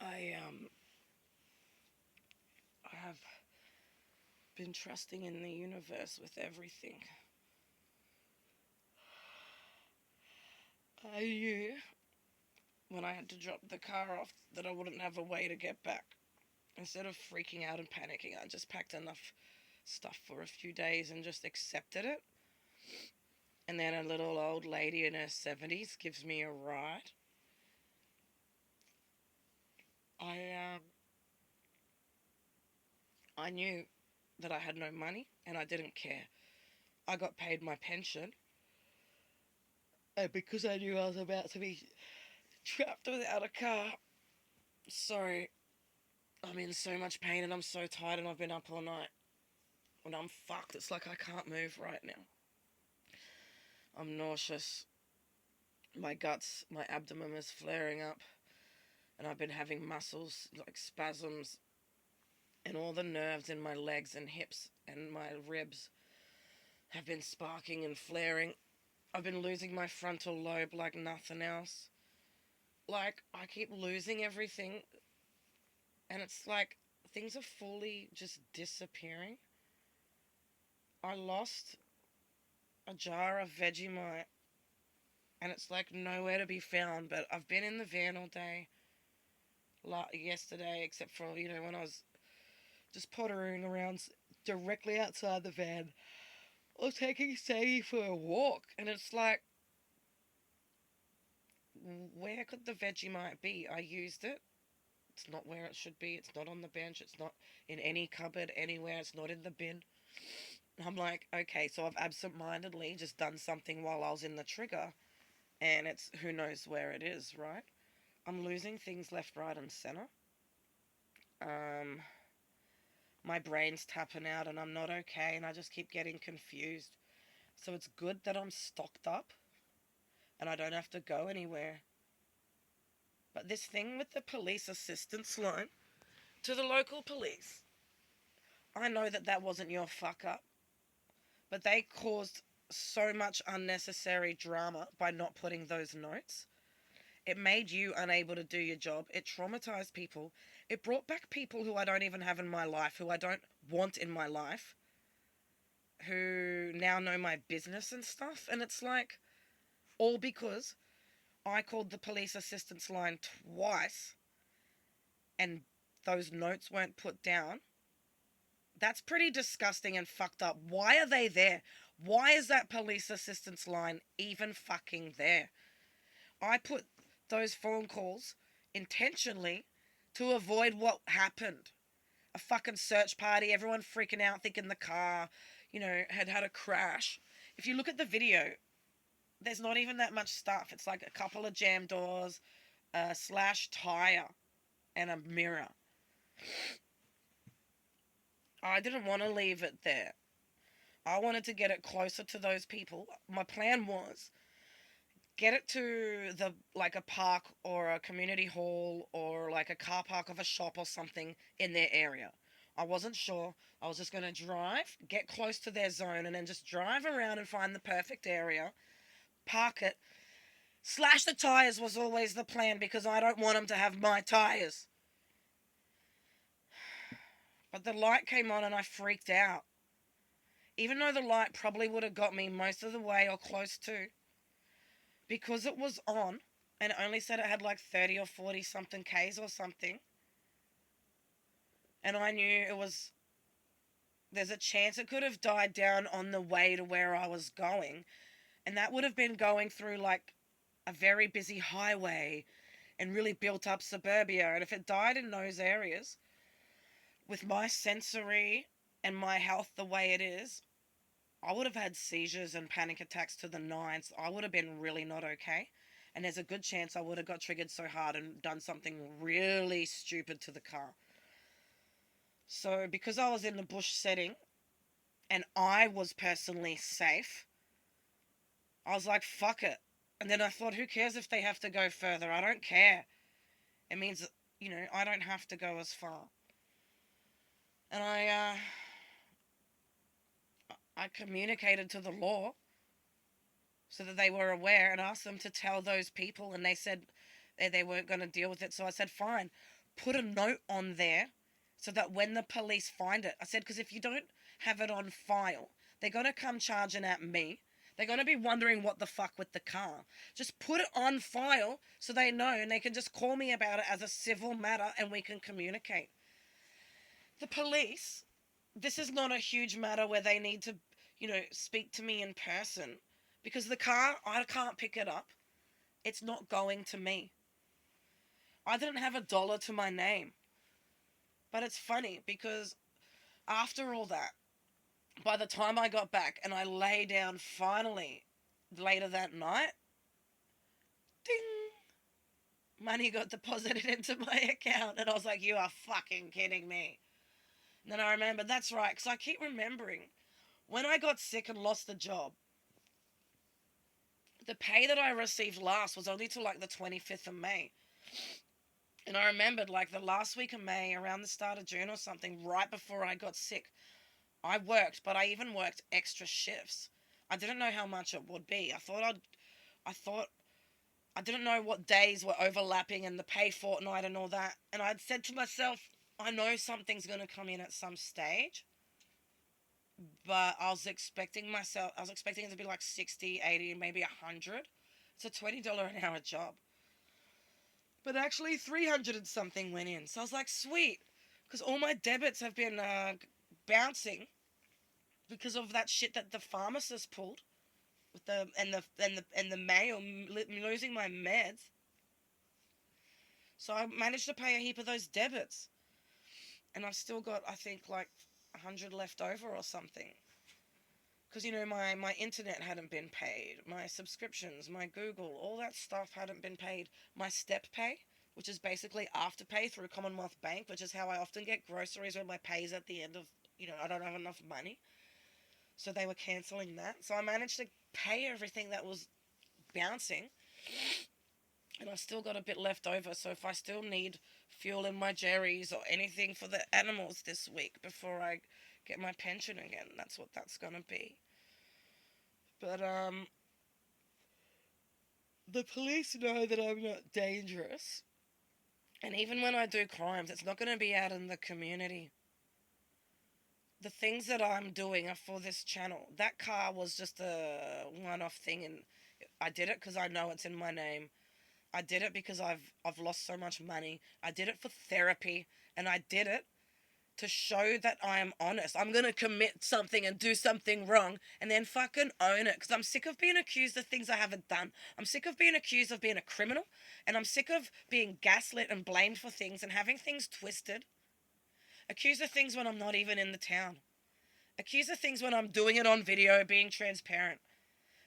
I have been trusting in the universe with everything. I knew when I had to drop the car off that I wouldn't have a way to get back. Instead of freaking out and panicking, I just packed enough stuff for a few days and just accepted it. And then a little old lady in her 70s gives me a ride. I um I knew that I had no money and I didn't care. I got paid my pension, and because I knew I was about to be trapped without a car, sorry, I'm in so much pain and I'm so tired and I've been up all night and I'm fucked. It's like I can't move right now. I'm nauseous. My guts, my abdomen is flaring up, and I've been having muscles like spasms, and all the nerves in my legs and hips and my ribs have been sparking and flaring. I've been losing my frontal lobe like nothing else. Like, I keep losing everything, and it's like things are fully just disappearing. I lost a jar of Vegemite, and it's like nowhere to be found. But I've been in the van all day, yesterday, except for, when I was just pottering around directly outside the van. I was taking Sadie for a walk, and it's like, where could the Vegemite be? I used it. It's not where it should be. It's not on the bench. It's not in any cupboard anywhere. It's not in the bin. I'm like, okay, so I've absent-mindedly just done something while I was in the trigger, and it's who knows where it is, right? I'm losing things left, right, and center. Um, my brain's tapping out, and I'm not okay, and I just keep getting confused. So it's good that I'm stocked up, and I don't have to go anywhere. But this thing with the police assistance line to the local police, I know that that wasn't your fuck up, but they caused so much unnecessary drama by not putting those notes. It made you unable to do your job. It traumatized people. It brought back people who I don't even have in my life, who I don't want in my life, who now know my business and stuff. And it's like, all because I called the police assistance line twice and those notes weren't put down. That's pretty disgusting and fucked up. Why are they there? Why is that police assistance line even fucking there? I put those phone calls intentionally to avoid what happened. A fucking search party, everyone freaking out thinking the car, had a crash. If you look at the video, there's not even that much stuff. It's like a couple of jam doors, a slash tire, and a mirror. I didn't want to leave it there. I wanted to get it closer to those people. My plan was get it to the like a park or a community hall or like a car park of a shop or something in their area. I wasn't sure. I was just going to drive, get close to their zone, and then just drive around and find the perfect area, park it. Slash the tires was always the plan because I don't want them to have my tires. But the light came on and I freaked out. Even though the light probably would have got me most of the way or close to, because it was on and it only said it had like 30 or 40 something Ks or something. And I knew there's a chance it could have died down on the way to where I was going. And that would have been going through like a very busy highway and really built up suburbia. And if it died in those areas, with my sensory and my health the way it is, I would have had seizures and panic attacks to the nines. I would have been really not okay. And there's a good chance I would have got triggered so hard and done something really stupid to the car. So, because I was in the bush setting and I was personally safe, I was like, fuck it. And then I thought, who cares if they have to go further? I don't care. It means, I don't have to go as far. And I communicated to the law so that they were aware and asked them to tell those people, and they said they weren't going to deal with it. So I said, fine, put a note on there so that when the police find it, I said, because if you don't have it on file, they're going to come charging at me. They're going to be wondering what the fuck with the car. Just put it on file so they know and they can just call me about it as a civil matter and we can communicate. The police, this is not a huge matter where they need to, speak to me in person because the car, I can't pick it up. It's not going to me. I didn't have $1 to my name. But it's funny because after all that, by the time I got back and I lay down finally later that night, ding, money got deposited into my account. And I was like, you are fucking kidding me. And then I remember, that's right, because I keep remembering when I got sick and lost the job, the pay that I received last was only till like the 25th of May. And I remembered like the last week of May, around the start of June or something, right before I got sick, I worked, but I even worked extra shifts. I didn't know how much it would be. I thought I didn't know what days were overlapping and the pay fortnight and all that. And I'd said to myself, I know something's going to come in at some stage. But I was expecting it to be like 60, 80, maybe 100. It's a $20 an hour job. But actually 300 and something went in. So I was like, sweet. Because all my debits have been bouncing because of that shit that the pharmacist pulled with the mail, losing my meds. So I managed to pay a heap of those debits. And I've still got, I think, like 100 left over or something. Because, my internet hadn't been paid. My subscriptions, my Google, all that stuff hadn't been paid. My step pay, which is basically afterpay through Commonwealth Bank, which is how I often get groceries when my pay's at the end of, I don't have enough money. So they were cancelling that. So I managed to pay everything that was bouncing. And I've still got a bit left over. So if I still need fuel in my Jerry's or anything for the animals this week before I get my pension again, that's what that's going to be. But, the police know that I'm not dangerous. And even when I do crimes, it's not going to be out in the community. The things that I'm doing are for this channel. That car was just a one-off thing, and I did it because I know it's in my name. I did it because I've lost so much money. I did it for therapy, and I did it to show that I am honest. I'm going to commit something and do something wrong and then fucking own it, because I'm sick of being accused of things I haven't done. I'm sick of being accused of being a criminal, and I'm sick of being gaslit and blamed for things and having things twisted. Accused of things when I'm not even in the town. Accused of things when I'm doing it on video, being transparent.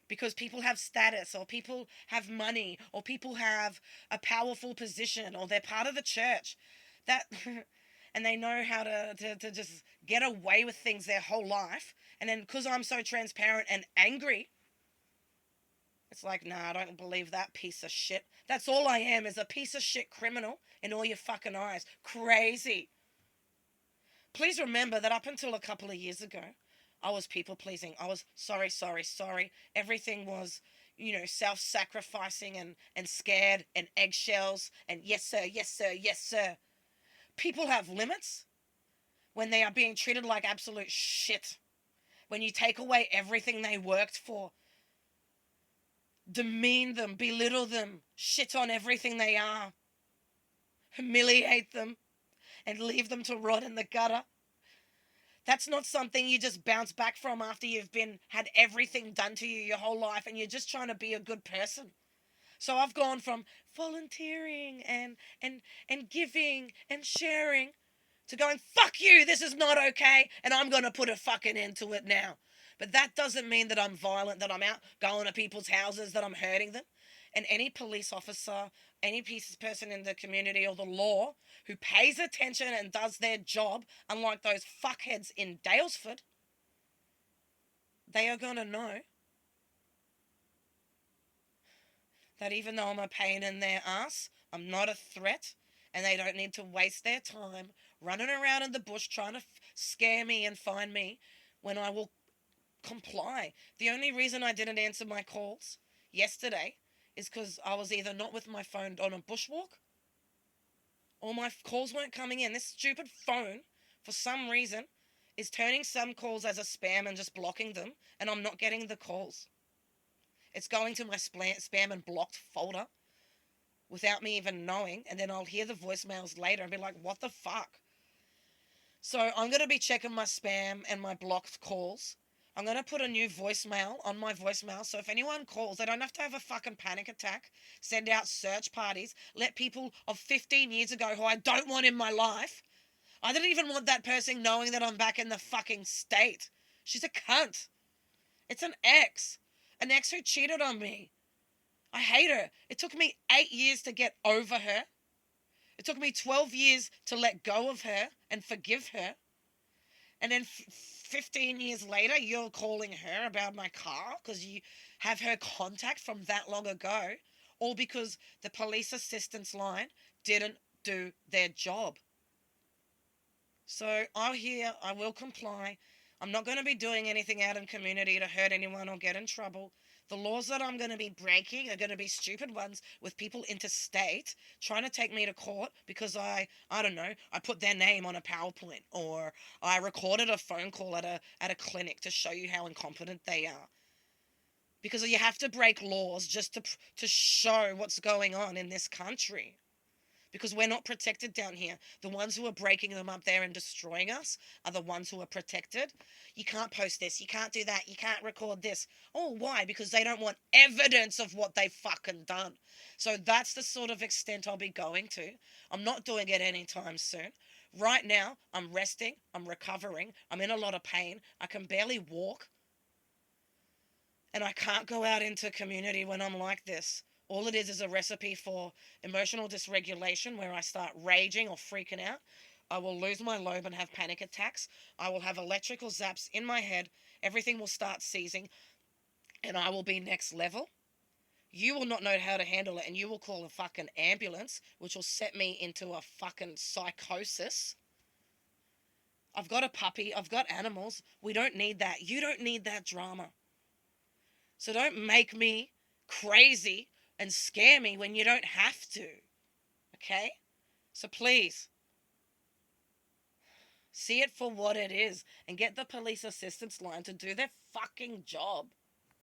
Because people have status, or people have money, or people have a powerful position, or they're part of the church. That and they know how to just get away with things their whole life. And then because I'm so transparent and angry, it's like, nah, I don't believe that piece of shit. That's all I am, is a piece of shit criminal in all your fucking eyes. Crazy. Please remember that up until a couple of years ago, I was people pleasing. I was sorry. Everything was, self-sacrificing and scared and eggshells and yes sir. People have limits when they are being treated like absolute shit. When you take away everything they worked for, demean them, belittle them, shit on everything they are, humiliate them, and leave them to rot in the gutter. That's not something you just bounce back from after you've had everything done to you your whole life and you're just trying to be a good person. So I've gone from volunteering and giving and sharing to going, fuck you, this is not okay, and I'm going to put a fucking end to it now. But that doesn't mean that I'm violent, that I'm out going to people's houses, that I'm hurting them. And any police officer, any person in the community or the law who pays attention and does their job, unlike those fuckheads in Daylesford, they are going to know that even though I'm a pain in their ass, I'm not a threat, and they don't need to waste their time running around in the bush trying to scare me and find me when I will comply. The only reason I didn't answer my calls yesterday is because I was either not with my phone on a bushwalk or my calls weren't coming in. This stupid phone, for some reason, is turning some calls as a spam and just blocking them, and I'm not getting the calls. It's going to my spam and blocked folder without me even knowing, and then I'll hear the voicemails later and be like, what the fuck? So I'm going to be checking my spam and my blocked calls. I'm going to put a new voicemail on my voicemail, so if anyone calls, they don't have to have a fucking panic attack, send out search parties, let people of 15 years ago who I don't want in my life. I didn't even want that person knowing that I'm back in the fucking state. She's a cunt. It's an ex. An ex who cheated on me. I hate her. It took me 8 years to get over her. It took me 12 years to let go of her and forgive her. And then 15 years later, you're calling her about my car because you have her contact from that long ago, all because the police assistance line didn't do their job. So I will comply. I'm not going to be doing anything out in community to hurt anyone or get in trouble. The laws that I'm going to be breaking are going to be stupid ones with people interstate trying to take me to court because I don't know, I put their name on a PowerPoint, or I recorded a phone call at a clinic to show you how incompetent they are. Because you have to break laws just to show what's going on in this country. Because we're not protected down here. The ones who are breaking them up there and destroying us are the ones who are protected. You can't post this. You can't do that. You can't record this. Oh, why? Because they don't want evidence of what they've fucking done. So that's the sort of extent I'll be going to. I'm not doing it anytime soon. Right now, I'm resting. I'm recovering. I'm in a lot of pain. I can barely walk. And I can't go out into community when I'm like this. All it is a recipe for emotional dysregulation where I start raging or freaking out. I will lose my lobe and have panic attacks. I will have electrical zaps in my head. Everything will start seizing and I will be next level. You will not know how to handle it and you will call a fucking ambulance, which will set me into a fucking psychosis. I've got a puppy. I've got animals. We don't need that. You don't need that drama. So don't make me crazy and scare me when you don't have to. Okay? So please, see it for what it is and get the police assistance line to do their fucking job.